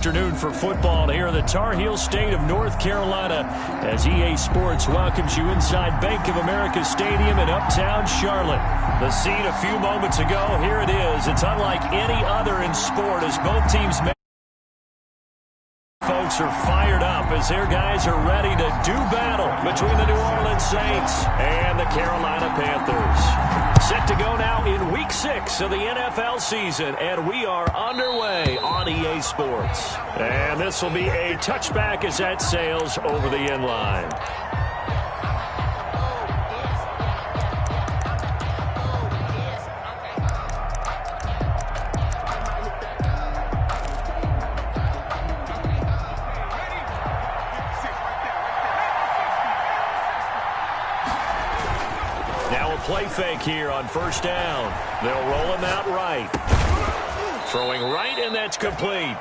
Afternoon for football here in the Tar Heel state of North Carolina as EA Sports welcomes you inside Bank of America Stadium in uptown Charlotte. The scene a few moments ago, here it is. It's unlike any other in sport as both teams folks are fired up as their guys are ready to do battle between the New Orleans Saints and the Carolina Panthers. Set to go now in Week 6 of the NFL season, and we are underway on EA Sports. And this will be a touchback as that sails over the end line. Play fake here on first down. They'll roll him out right. Throwing right, and that's complete.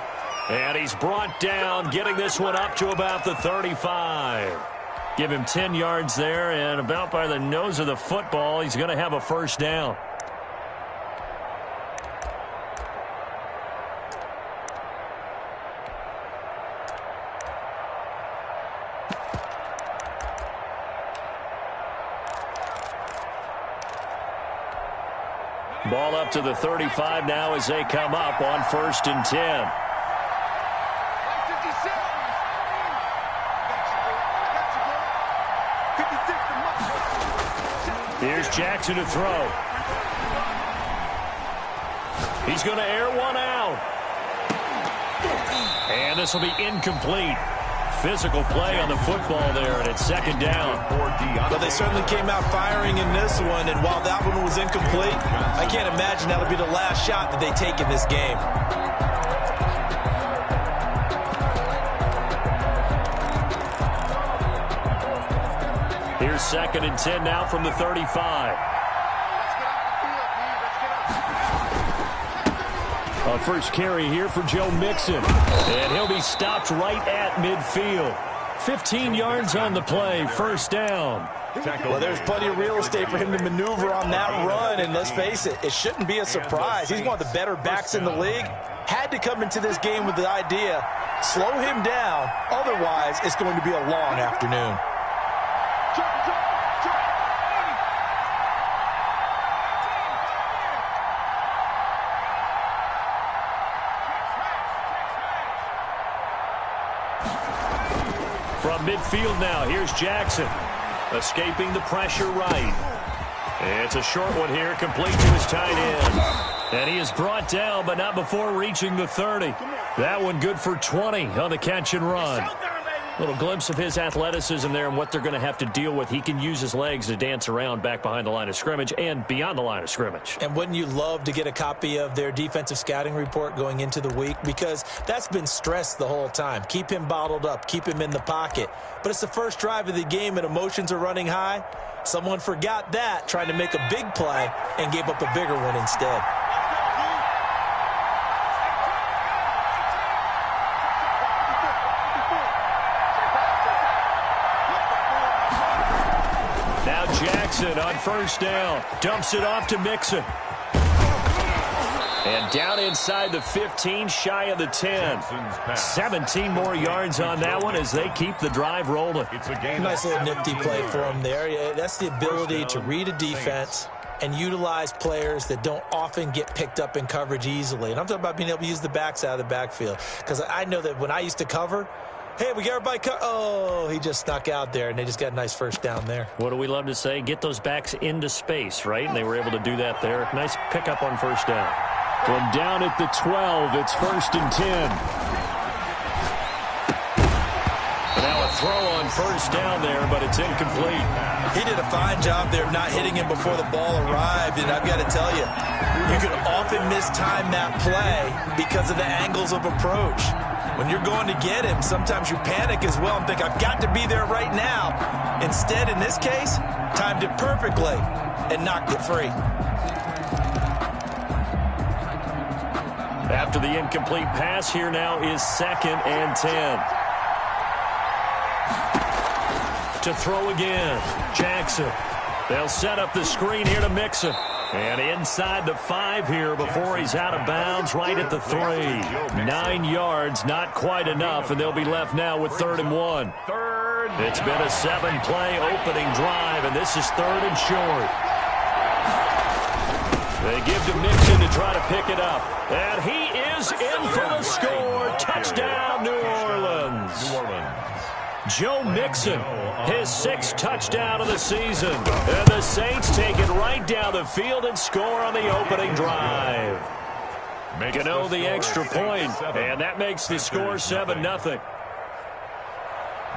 And he's brought down, getting this one up to about the 35. Give him 10 yards there, and about by the nose of the football, he's going to have a first down. Ball up to the 35 now as they come up on 1st and 10. Here's Jackson to throw. He's going to air one out. And this will be incomplete. Physical play on the football there, and it's 2nd down. Well, they certainly came out firing in this one, and while that one was incomplete, I can't imagine that'll be the last shot that they take in this game. Here's 2nd and 10 now from the 35. A first carry here for Joe Mixon. And he'll be stopped right at midfield. 15 yards on the play, 1st down. Well, there's plenty of real estate for him to maneuver on that run, and let's face it, it shouldn't be a surprise. He's one of the better backs in the league. Had to come into this game with the idea, slow him down, otherwise it's going to be a long afternoon. From midfield now, here's Jackson. Escaping the pressure right. It's a short one here, complete to his tight end. And he is brought down, but not before reaching the 30. That one good for 20 on the catch and run. Little glimpse of his athleticism there and what they're going to have to deal with. He can use his legs to dance around back behind the line of scrimmage and beyond the line of scrimmage. And wouldn't you love to get a copy of their defensive scouting report going into the week? Because that's been stressed the whole time. Keep him bottled up. Keep him in the pocket. But it's the first drive of the game and emotions are running high. Someone forgot that, trying to make a big play and gave up a bigger one instead. Jackson on 1st down. Dumps it off to Mixon. And down inside the 15, shy of the 10. 17 more yards on that one as they keep the drive rolling. Nice little nifty play for him there. Yeah, that's the ability to read a defense and utilize players that don't often get picked up in coverage easily. And I'm talking about being able to use the backs out of the backfield. Because I know that when I used to cover, hey, we got everybody oh, he just snuck out there, and they just got a nice first down there. What do we love to say? Get those backs into space, right? And they were able to do that there. Nice pickup on 1st down. From down at the 12, it's 1st and 10. Now a throw on 1st down there, but it's incomplete. He did a fine job there of not hitting him before the ball arrived, and I've got to tell you, you can often mistime that play because of the angles of approach. When you're going to get him, sometimes you panic as well and think, I've got to be there right now. Instead, in this case, timed it perfectly and knocked it free. After the incomplete pass, here now is 2nd and 10. To throw again, Jackson. They'll set up the screen here to Mixon. And inside the 5 here before he's out of bounds, right at the 3. 9 yards, not quite enough, and they'll be left now with 3rd and 1. It's been a 7-play opening drive, and this is 3rd and short. They give to Mixon to try to pick it up. And he is in for the score. Touchdown, New Orleans. Joe Mixon, his 6th touchdown of the season. And the Saints take it right down the field and score on the opening drive. Gano the extra point, and that makes the score 7-0.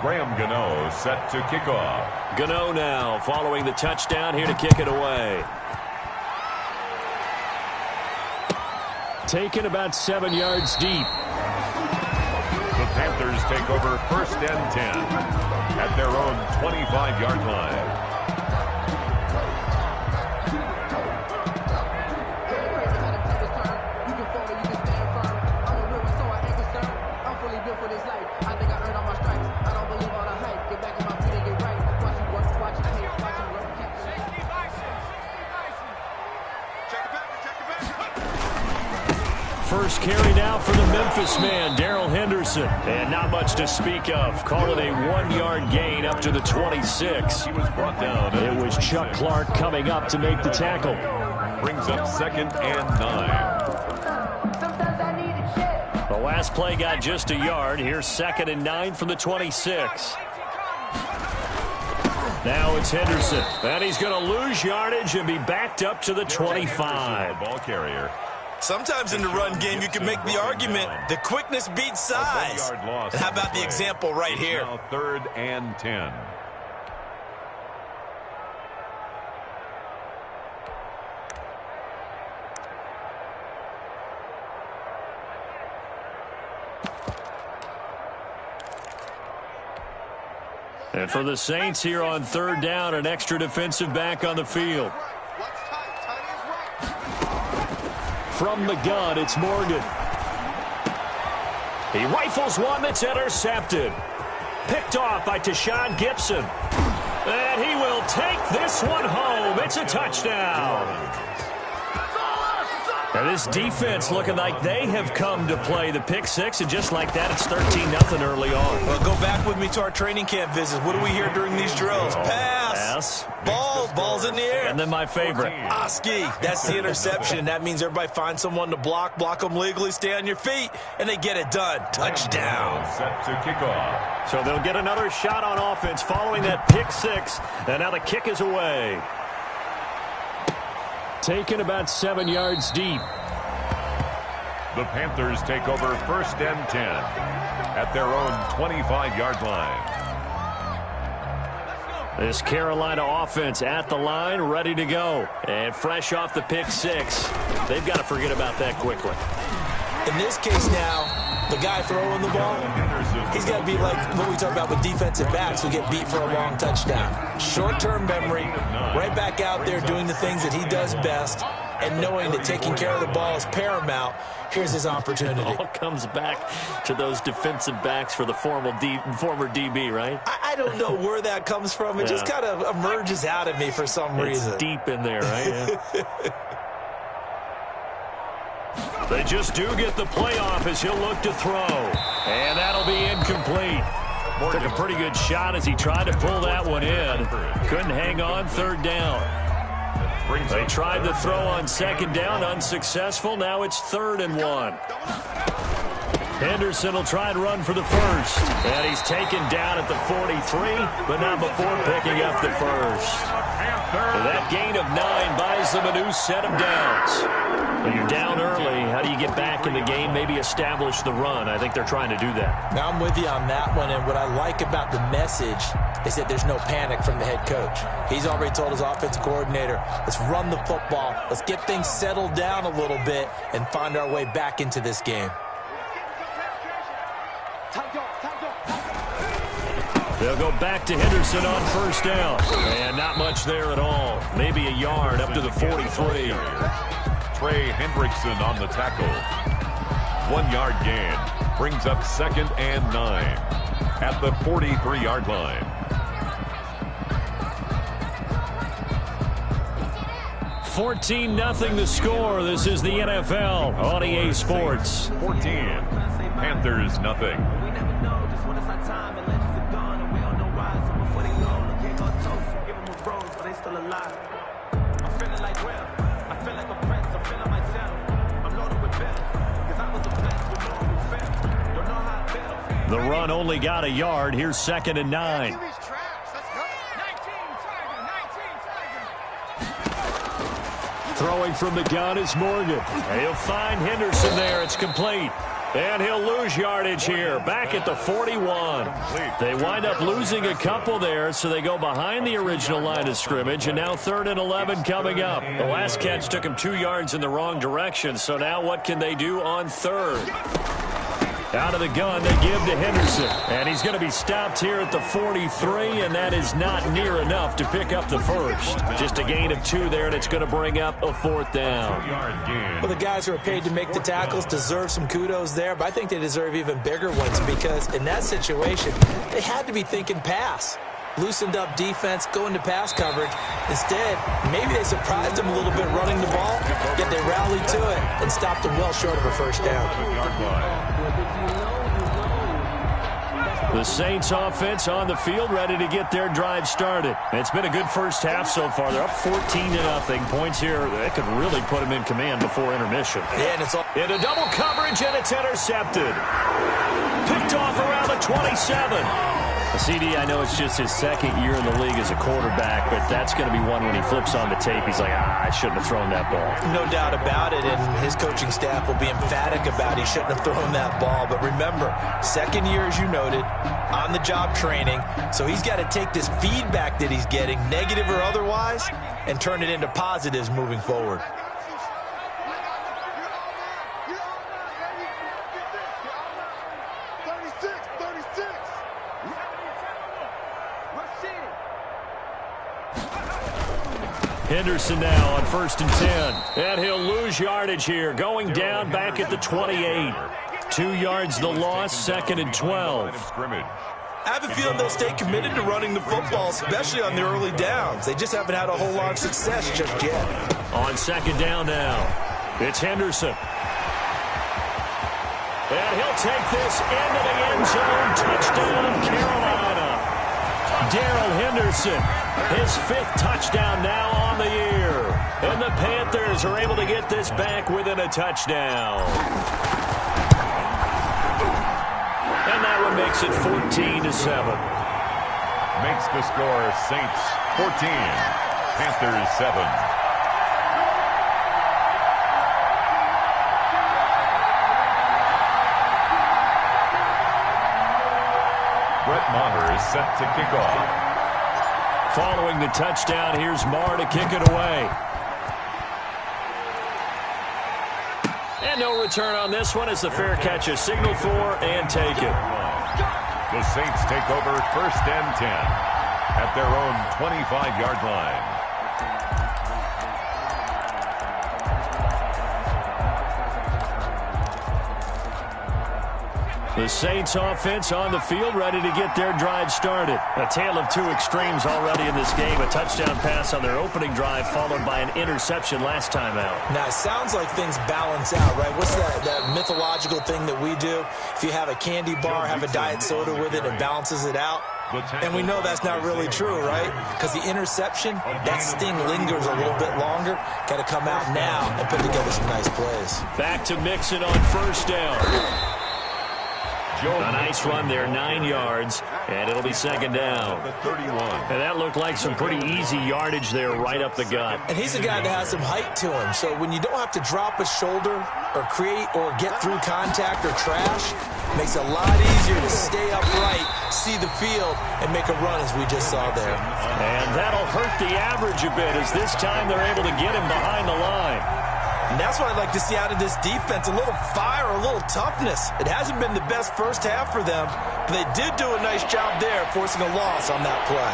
Graham Gano set to kick off. Gano now following the touchdown here to kick it away. Taken about 7 yards deep. The Panthers take over 1st and 10 at their own 25-yard line. First carry now for the Memphis man, Darrell Henderson. And not much to speak of. Call it a 1-yard gain up to the 26. He was brought down. It was Chuck Clark coming up to make the tackle. Brings up 2nd and 9. The last play got just a yard. Here's 2nd and 9 from the 26. Now it's Henderson. And he's going to lose yardage and be backed up to the 25. Ball carrier. Sometimes in the run game, you can make the argument the quickness beats size. And how about the example right here? Now 3rd and 10. And for the Saints here on 3rd down, an extra defensive back on the field. From the gun, it's Morgan. He rifles one that's intercepted. Picked off by Tashawn Gibson. And he will take this one home. It's a touchdown. And this defense looking like they have come to play the pick 6, and just like that, it's 13-0 early on. Well, go back with me to our training camp visits. What do we hear during these drills? Pass. Ball's in the air. And then my favorite. Oski, that's the interception. That means everybody finds someone to block them legally, stay on your feet, and they get it done. Touchdown. Set to kick off. So they'll get another shot on offense following that pick 6, and now the kick is away. Taken about 7 yards deep. The Panthers take over 1st and 10 at their own 25-yard line. This Carolina offense at the line, ready to go. And fresh off the pick 6. They've got to forget about that quickly. In this case now, the guy throwing the ball, he's got to be like what we talk about with defensive backs who get beat for a long touchdown. Short-term memory, right back out there doing the things that he does best, and knowing that taking care of the ball is paramount. Here's his opportunity. It all comes back to those defensive backs for the former DB, right? I don't know where that comes from. It just kind of emerges out of me for some reason. It's deep in there, right? Yeah. They just do get the playoff as he'll look to throw. And that'll be incomplete. Took a pretty good shot as he tried to pull that one in. Couldn't hang on 3rd down. They tried to throw on 2nd down, unsuccessful. Now it's 3rd and 1. Henderson will try and run for the 1st. And he's taken down at the 43, but not before picking up the 1st. That gain of 9 buys them a new set of downs. When you're down early, how do you get back in the game, maybe establish the run? I think they're trying to do that. Now I'm with you on that one, and what I like about the message is that there's no panic from the head coach. He's already told his offensive coordinator, let's run the football, let's get things settled down a little bit and find our way back into this game. They'll go back to Henderson on 1st down. And not much there at all. Maybe a yard up to the 43. Trey Hendrickson on the tackle. 1-yard gain. Brings up 2nd and 9 at the 43-yard line. 14-0 the score. This is the NFL on EA Sports. 14. Panthers nothing. The run only got a yard. Here's 2nd and 9. Throwing from the gun is Morgan. He'll find Henderson there. It's complete. And he'll lose yardage here. Back at the 41. They wind up losing a couple there, so they go behind the original line of scrimmage. And now 3rd and 11 coming up. The last catch took him 2 yards in the wrong direction. So now what can they do on 3rd? Out of the gun, they give to Henderson. And he's going to be stopped here at the 43, and that is not near enough to pick up the first. Just a gain of 2 there, and it's going to bring up a 4th down. Well, the guys who are paid to make the tackles deserve some kudos there, but I think they deserve even bigger ones because in that situation, they had to be thinking pass. Loosened up defense, going to pass coverage. Instead, maybe they surprised them a little bit running the ball, yet they rallied to it and stopped them well short of a first down. The Saints offense on the field, ready to get their drive started. It's been a good first half so far. They're up 14-0. Points here, that could really put them in command before intermission. Yeah, and it's all into double coverage, and it's intercepted. Picked off around the 27. CD, I know it's just his 2nd year in the league as a quarterback, but that's going to be one when he flips on the tape. He's like, I shouldn't have thrown that ball. No doubt about it, and his coaching staff will be emphatic about he shouldn't have thrown that ball. But remember, 2nd year, as you noted, on-the-job training, so he's got to take this feedback that he's getting, negative or otherwise, and turn it into positives moving forward. Henderson now on 1st and 10. And he'll lose yardage here. Going down back at the 28. 2 yards the loss, 2nd and 12. I have a feeling they'll stay committed to running the football, especially on the early downs. They just haven't had a whole lot of success just yet. On 2nd down now, it's Henderson. And he'll take this into the end zone. Touchdown, Carolina. Darrell Henderson, his 5th touchdown now on the year. And the Panthers are able to get this back within a touchdown. And that one makes it 14-7. Makes the score Saints 14, Panthers 7. Brett Maher is set to kick off. Following the touchdown, here's Maher to kick it away. And no return on this one as the fair catch is signaled for and taken. The Saints take over 1st and 10 at their own 25-yard line. The Saints offense on the field, ready to get their drive started. A tale of 2 extremes already in this game. A touchdown pass on their opening drive, followed by an interception last time out. Now, it sounds like things balance out, right? What's that mythological thing that we do? If you have a candy bar, have a diet soda with it, it balances it out. And we know that's not really true, right? Because the interception, that sting lingers a little bit longer. Got to come out now and put together some nice plays. Back to Mixon on 1st down. A nice run there, 9 yards, and it'll be 2nd down. And that looked like some pretty easy yardage there right up the gut. And he's a guy that has some height to him, so when you don't have to drop a shoulder or create or get through contact or trash, it makes it a lot easier to stay upright, see the field, and make a run as we just saw there. And that'll hurt the average a bit as this time they're able to get him behind the line. And that's what I'd like to see out of this defense, a little fire, a little toughness. It hasn't been the best first half for them, but they did do a nice job there, forcing a loss on that play.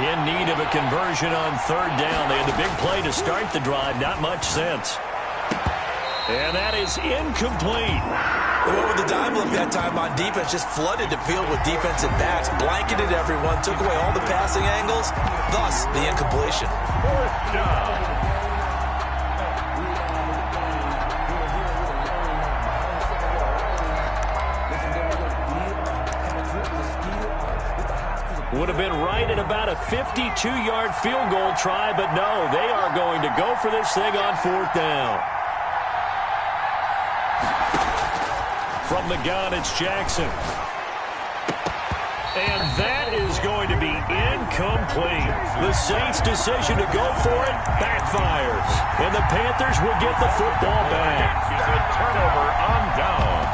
In need of a conversion on 3rd down. They had the big play to start the drive, not much sense. And that is incomplete. They went with the dime look that time on defense, just flooded the field with defensive backs, blanketed everyone, took away all the passing angles, thus the incompletion. 4th down. Would have been right at about a 52-yard field goal try, but no, they are going to go for this thing on 4th down. From the gun, it's Jackson. And that is going to be incomplete. The Saints' decision to go for it backfires. And the Panthers will get the football back. A turnover on downs.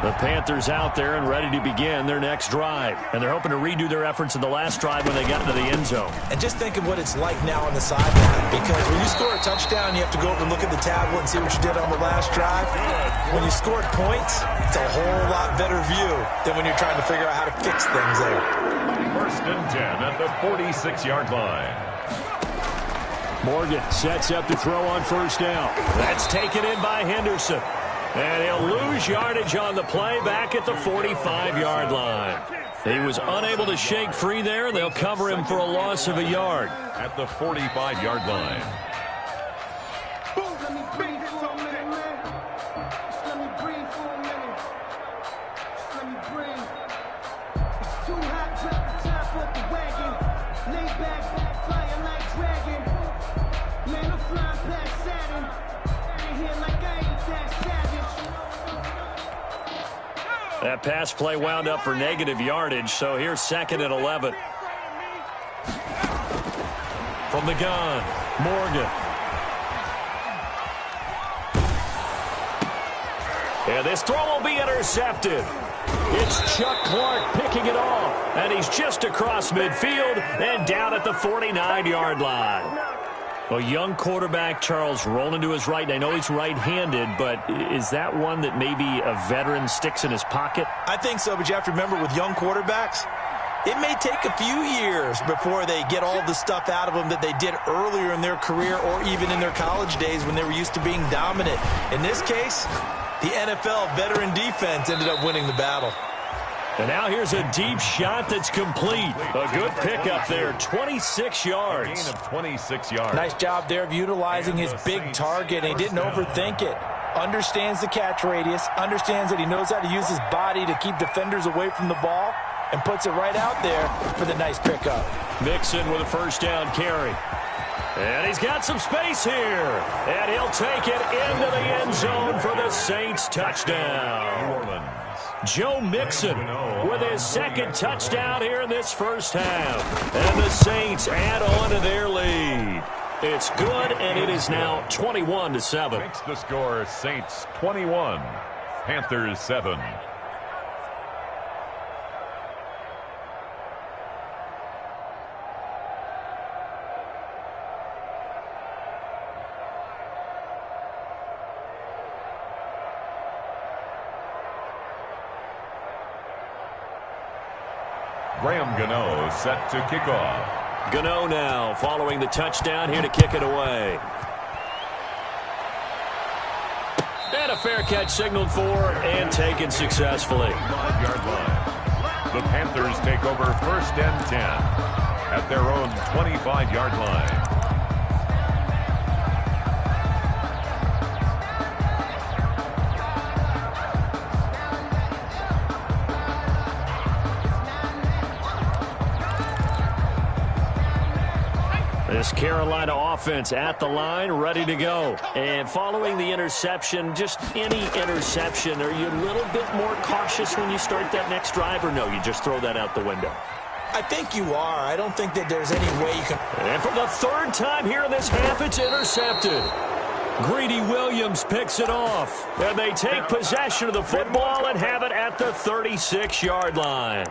The Panthers out there and ready to begin their next drive. And they're hoping to redo their efforts in the last drive when they got into the end zone. And just think of what it's like now on the sideline. Because when you score a touchdown, you have to go over and look at the tablet and see what you did on the last drive. When you scored points, it's a whole lot better view than when you're trying to figure out how to fix things there. 1st and 10 at the 46-yard line. Morgan sets up to throw on 1st down. That's taken in by Henderson. And he'll lose yardage on the play back at the 45-yard line. He was unable to shake free there, and they'll cover him for a loss of a yard. At the 45-yard line. That pass play wound up for negative yardage, so here's 2nd and 11. From the gun, Morgan. And this throw will be intercepted. It's Chuck Clark picking it off, and he's just across midfield and down at the 49-yard line. A young quarterback, Charles, rolling to his right. I know he's right-handed, but is that one that maybe a veteran sticks in his pocket? I think so, but you have to remember with young quarterbacks, it may take a few years before they get all the stuff out of them that they did earlier in their career or even in their college days when they were used to being dominant. In this case, the NFL veteran defense ended up winning the battle. And now here's a deep shot that's complete. A good pickup there, 26 yards. A gain of 26 yards. Nice job there of utilizing his big target, and he didn't overthink it. Understands the catch radius, understands that he knows how to use his body to keep defenders away from the ball, and puts it right out there for the nice pickup. Mixon with a 1st down carry. And he's got some space here. And he'll take it into the end zone for the Saints touchdown. New Orleans. Joe Mixon with his 2nd touchdown here in this 1st half. And the Saints add on to their lead. It's good, and it is now 21-7. Makes the score Saints 21, Panthers 7. Graham Gano set to kick off. Gano now following the touchdown here to kick it away. And a fair catch signaled for and taken successfully. 5-yard line. The Panthers take over 1st and 10 at their own 25-yard line. This Carolina offense at the line, ready to go. And following the interception, just any interception, are you a little bit more cautious when you start that next drive, or no, you just throw that out the window? I think you are. I don't think that there's any way you can. And for the 3rd time here in this half, it's intercepted. Greedy Williams picks it off. And they take possession of the football and have it at the 36-yard line.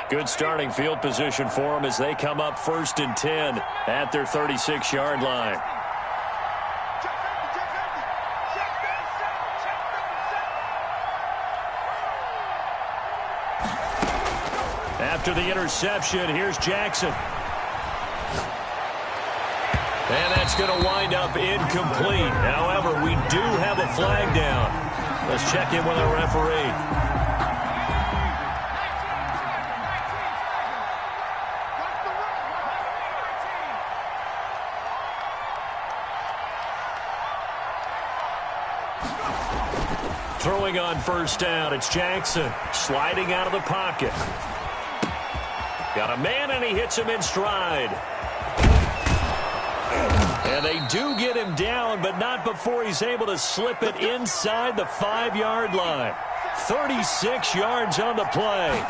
Good starting field position for them as they come up 1st and 10 at their 36-yard line. After the interception, here's Jackson. And that's going to wind up incomplete. However, we do have a flag down. Let's check in with our referee. Throwing on first down, it's Jackson sliding out of the pocket. Got a man, and he hits him in stride. And they do get him down, but not before he's able to slip it inside the 5-yard line. 36 yards on the play.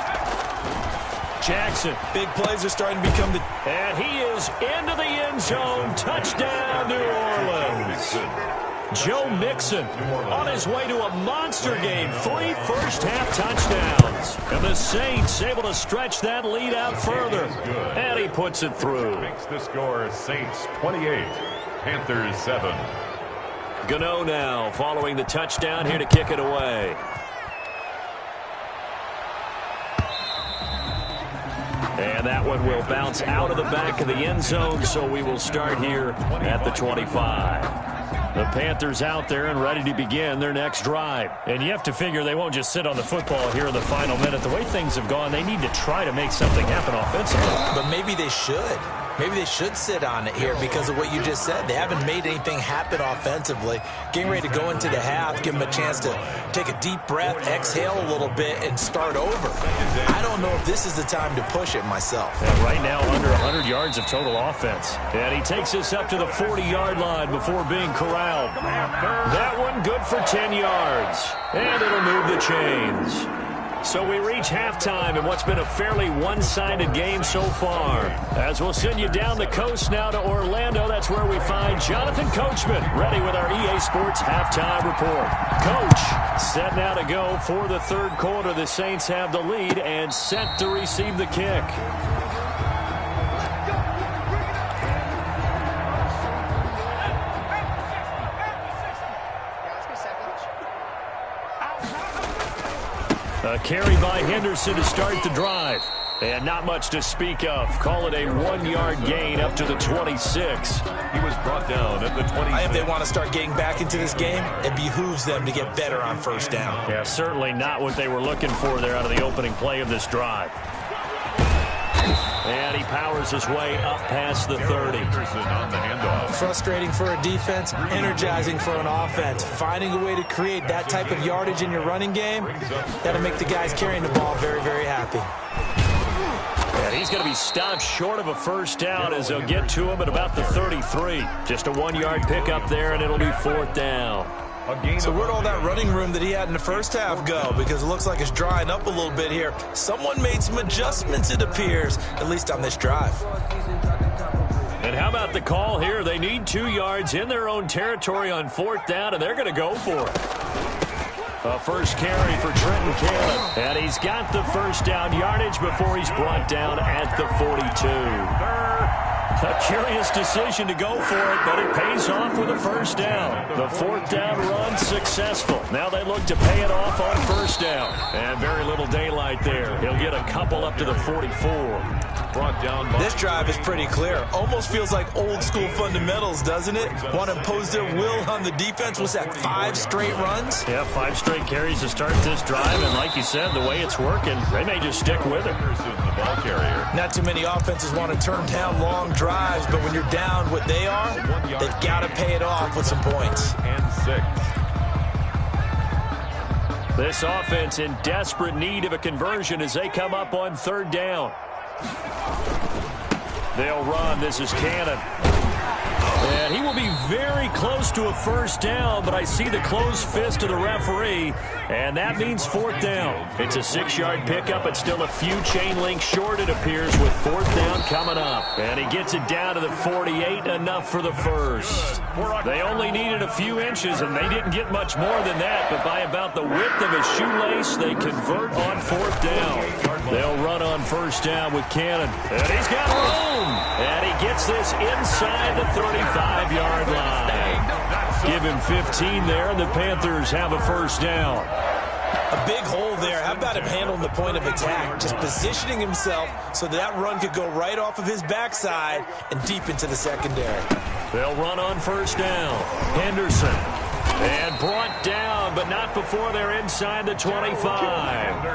Jackson. Big plays are starting to become the... And he is into the end zone. Touchdown, New Orleans. Joe Mixon on his way to a monster game. 3 first-half touchdowns. And the Saints able to stretch that lead out further. And he puts it through. Makes the score Saints 28, Panthers 7. Gano now following the touchdown here to kick it away. And that one will bounce out of the back of the end zone, so we will start here at the 25. The Panthers out there and ready to begin their next drive. And you have to figure they won't just sit on the football here in the final minute. The way things have gone, they need to try to make something happen offensively. But maybe they should. Maybe they should sit on it here because of what you just said. They haven't made anything happen offensively. Getting ready to go into the half, give them a chance to take a deep breath, exhale a little bit, and start over. I don't know if this is the time to push it myself. And right now, under 100 yards of total offense. And he takes us up to the 40-yard line before being corralled. That one good for 10 yards. And it'll move the chains. So we reach halftime in what's been a fairly one-sided game so far. As we'll send you down the coast now to Orlando, that's where we find Jonathan Coachman ready with our EA Sports Halftime Report. Coach, set now to go for the third quarter. The Saints have the lead and set to receive the kick. A carry by Henderson to start the drive. And not much to speak of. Call it a 1-yard gain up to the 26. He was brought down at the 26. If they want to start getting back into this game, it behooves them to get better on first down. Yeah, certainly not what they were looking for there out of the opening play of this drive. And he powers his way up past the 30. On the handoff. Frustrating for a defense, energizing for an offense. Finding a way to create that type of yardage in your running game, that'll make the guys carrying the ball very, very happy. And he's going to be stopped short of a first down as they'll get to him at about the 33. Just a 1-yard pickup there, and it'll be 4th down. So where'd all that running room that he had in the first half go? Because it looks like it's drying up a little bit here. Someone made some adjustments, it appears, at least on this drive. And how about the call here? They need 2 yards in their own territory on 4th down, and they're going to go for it. A first carry for Trenton Cannon. And he's got the first down yardage before he's brought down at the 42. A curious decision to go for it, but it pays off with a first down. The 4th down run successful. Now they look to pay it off on first down. And very little daylight there. He'll get a couple up to the 44. Brought down by... This drive is pretty clear. Almost feels like old school fundamentals, doesn't it? Want to impose their will on the defense. Was that 5 straight runs? Yeah, 5 straight carries to start this drive. And like you said, the way it's working, they may just stick with it. The ball carrier. Not too many offenses want to turn down long drives, but when you're down what they are, they've got to pay it off with some points. And 6. This offense in desperate need of a conversion as they come up on 3rd down. They'll run. This is Cannon. And he will be very close to a first down, but I see the closed fist of the referee, and that means 4th down. It's a 6-yard pickup. It's still a few chain links short, it appears, with 4th down coming up. And he gets it down to the 48, enough for the first. They only needed a few inches, and they didn't get much more than that, but by about the width of his shoelace, they convert on 4th down. They'll run on first down with Cannon. And he's got room. And he gets this inside the 35-yard line. Give him 15 there, and the Panthers have a first down. A big hole there. How about him handling the point of attack? Just positioning himself so that run could go right off of his backside and deep into the secondary. They'll run on first down. Henderson. And brought down, but not before they're inside the 25.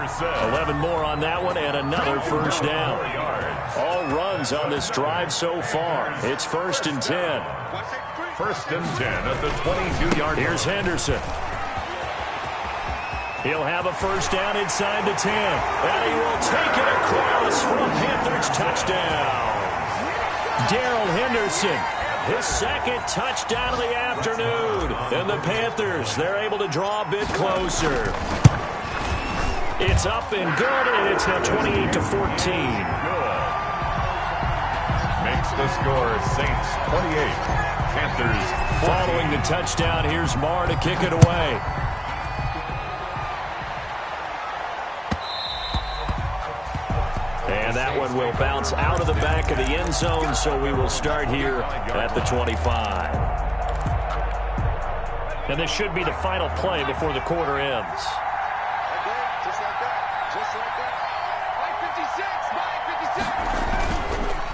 11 more on that one, and another first down. All runs on this drive so far. It's 1st and 10. 1st and 10 at the 22-yard line. Here's Henderson. He'll have a first down inside the 10. And he will take it across for a Panthers touchdown. Darrell Henderson, his second touchdown of the afternoon. And the Panthers, they're able to draw a bit closer. It's up and good, and it's now 28-14. Good. Makes the score Saints 28, Panthers 14. Following the touchdown, here's Marr to kick it away. And that one will bounce out of the back of the end zone, so we will start here at the 25. And this should be the final play before the quarter ends.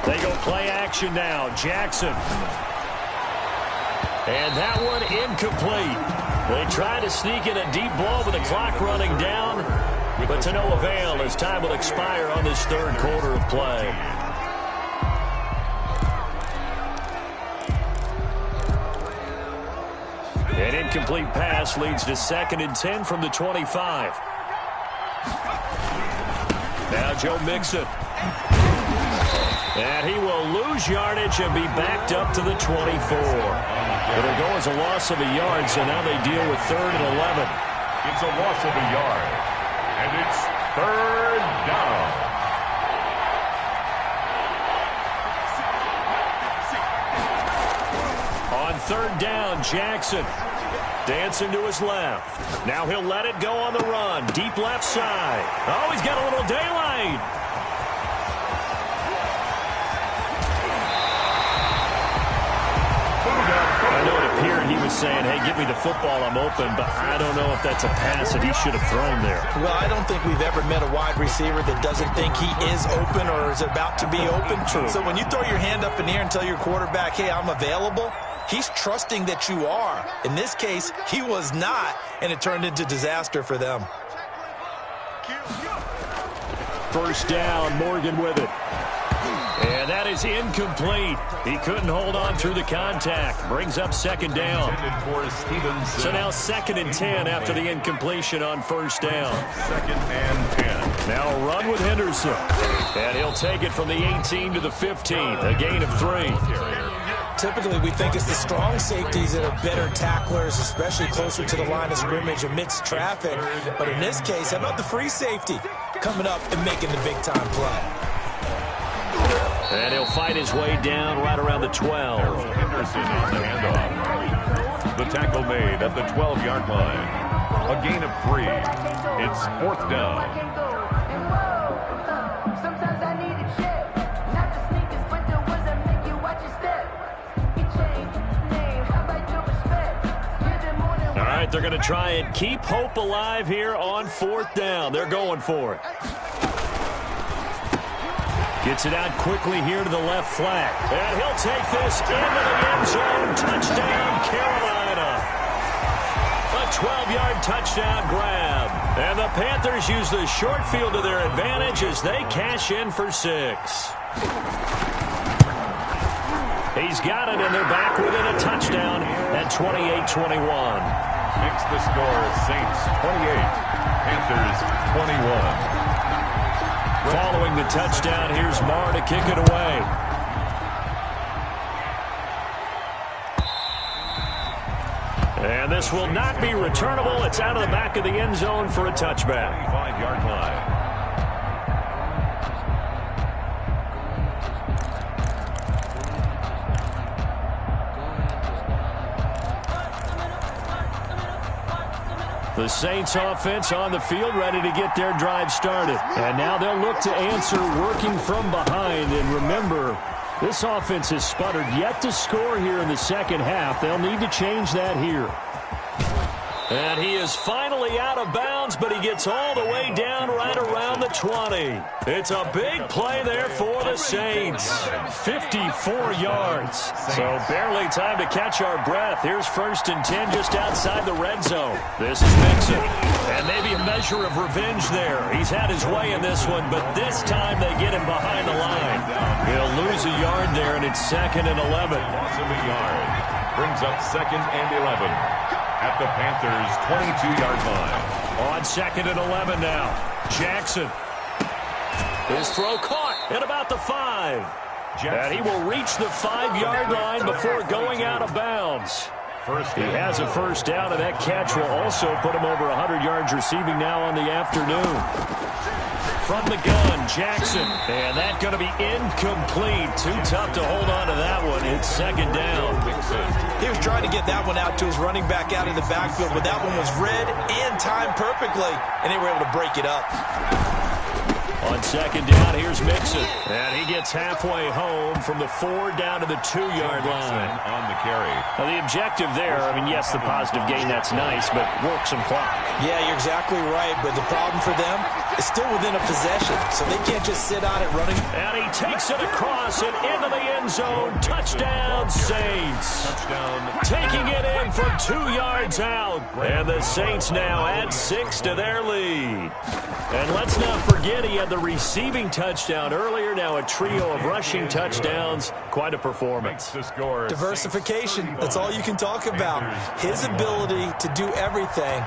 They go play action now. Jackson. And that one incomplete. They try to sneak in a deep ball with the clock running down, but to no avail as time will expire on this third quarter of play. An incomplete pass leads to 2nd and 10 from the 25. Now Joe Mixon. And he will lose yardage and be backed up to the 24. It'll go as a loss of a yard, so now they deal with 3rd and 11. It's a loss of a yard, and it's 3rd down. On 3rd down, Jackson dancing to his left. Now he'll let it go on the run. Deep left side. Oh, he's got a little daylight. I know it appeared he was saying, hey, give me the football, I'm open, but I don't know if that's a pass that he should have thrown there. Well, I don't think we've ever met a wide receiver that doesn't think he is open or is about to be open. True. So when you throw your hand up in the air and tell your quarterback, hey, I'm available, he's trusting that you are. In this case, he was not, and it turned into disaster for them. First down, Morgan with it. And that is incomplete. He couldn't hold on through the contact. Brings up 2nd down. So now 2nd and 10 after the incompletion on 1st down. 2nd and 10. Now a run with Henderson. And he'll take it from the 18 to the 15. A gain of 3. Typically, we think it's the strong safeties that are better tacklers, especially closer to the line of scrimmage amidst traffic. But in this case, how about the free safety coming up and making the big-time play? And he'll fight his way down right around the 12. Henderson on the handoff. The tackle made at the 12-yard line. A gain of 3. It's 4th down. All right, they're going to try and keep hope alive here on 4th down. They're going for it. Gets it out quickly here to the left flat. And he'll take this into the end zone. Touchdown, Carolina. A 12-yard touchdown grab. And the Panthers use the short field to their advantage as they cash in for 6. He's got it, and they're back within a touchdown at 28-21. Makes the score Saints 28, Panthers 21. Following the touchdown, here's Marr to kick it away. And this will not be returnable. It's out of the back of the end zone for a touchback. 5-yard line. The Saints offense on the field ready to get their drive started. And now they'll look to answer working from behind. And remember, this offense has sputtered yet to score here in the second half. They'll need to change that here. And he is finally out of bounds, but he gets all the way down right around the 20. It's a big play there for the Saints. 54 yards. So barely time to catch our breath. Here's 1st and 10 just outside the red zone. This is Mixon. And maybe a measure of revenge there. He's had his way in this one, but this time they get him behind the line. He'll lose a yard there, and it's 2nd and 11. Loss of a yard. Brings up 2nd and 11. at the Panthers' 22-yard line. On 2nd and 11 now. Jackson. His throw caught at about the 5. And he will reach the 5-yard line before going out of bounds. He has a first down, and that catch will also put him over 100 yards receiving now on the afternoon. From the gun, Jackson. And that's going to be incomplete. Too tough to hold on to that one. It's 2nd down. He was trying to get that one out to his running back out of the backfield, but that one was read and timed perfectly, and they were able to break it up. On 2nd down, here's Mixon. And he gets halfway home from the 4 down to the 2-yard line. On the carry. Now, the objective there, I mean, yes, the positive gain, that's nice, but work some clock. Yeah, you're exactly right, but the problem for them is still within a possession, so they can't just sit on it running. And he takes it across and into the end zone. Touchdown, Saints. Touchdown. Taking it in from 2 yards out. And the Saints now add 6 to their lead. And let's not forget he had the receiving touchdown earlier. Now a trio of rushing touchdowns. Quite a performance. Diversification. That's all you can talk about. His ability to do everything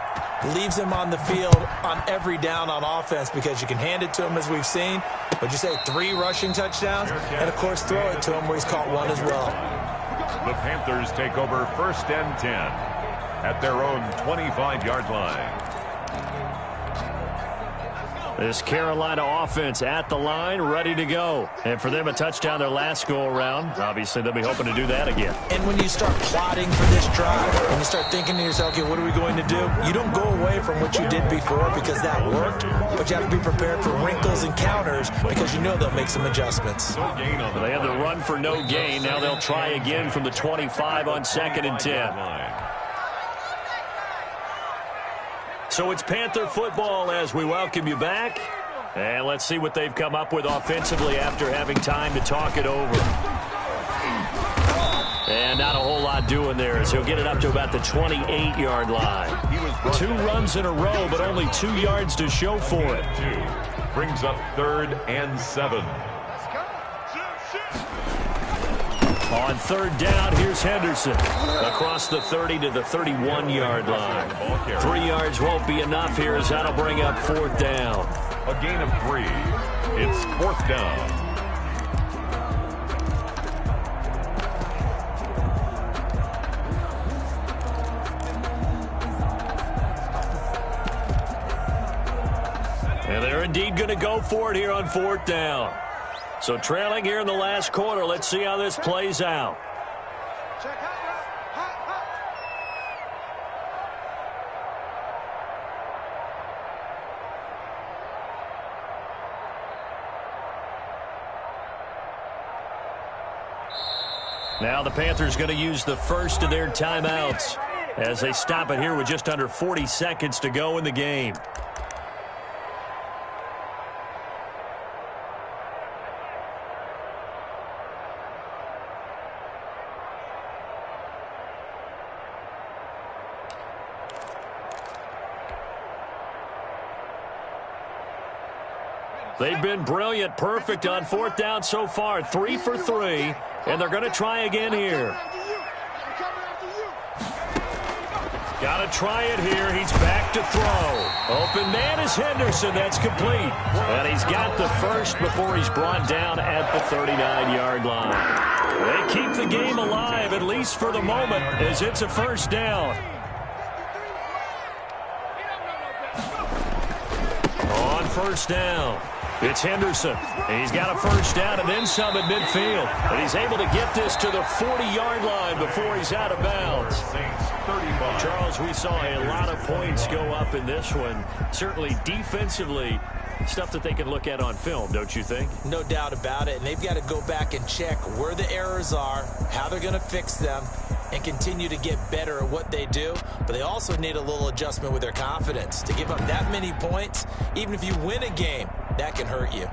leaves him on the field on every down on offense because you can hand it to him as we've seen. Would you say 3 rushing touchdowns? And, of course, throw it to him where he's caught 1 as well. The Panthers take over 1st and 10 at their own 25-yard line. This Carolina offense at the line, ready to go. And for them, a touchdown their last go-around. Obviously, they'll be hoping to do that again. And when you start plotting for this drive, and you start thinking to yourself, okay, what are we going to do? You don't go away from what you did before because that worked, but you have to be prepared for wrinkles and counters because you know they'll make some adjustments. They have the run for no gain. Now they'll try again from the 25 on 2nd and 10. So it's Panther football as we welcome you back. And let's see what they've come up with offensively after having time to talk it over. And not a whole lot doing there as he'll get it up to about the 28-yard line. 2 runs in a row, but only 2 yards to show for it. Brings up 3rd and 7. On 3rd down, here's Henderson. Across the 30 to the 31-yard line. 3 yards won't be enough here as that'll bring up 4th down. A gain of 3. It's 4th down. And they're indeed going to go for it here on 4th down. So trailing here in the last quarter. Let's see how this plays out. Now the Panthers going to use the first of their timeouts as they stop it here with just under 40 seconds to go in the game. They've been brilliant, perfect on 4th down so far. 3 for 3, and they're going to try again here. Got to try it here. He's back to throw. Open man is Henderson. That's complete. And he's got the first before he's brought down at the 39-yard line. They keep the game alive, at least for the moment, as it's a first down. On 1st down. It's Henderson. He's got a first down and then some at midfield. And he's able to get this to the 40-yard line before he's out of bounds. Charles, we saw a lot of points go up in this one. Certainly defensively, stuff that they can look at on film, don't you think? No doubt about it. And they've got to go back and check where the errors are, how they're going to fix them, and continue to get better at what they do. But they also need a little adjustment with their confidence. To give up that many points, even if you win a game, that can hurt you.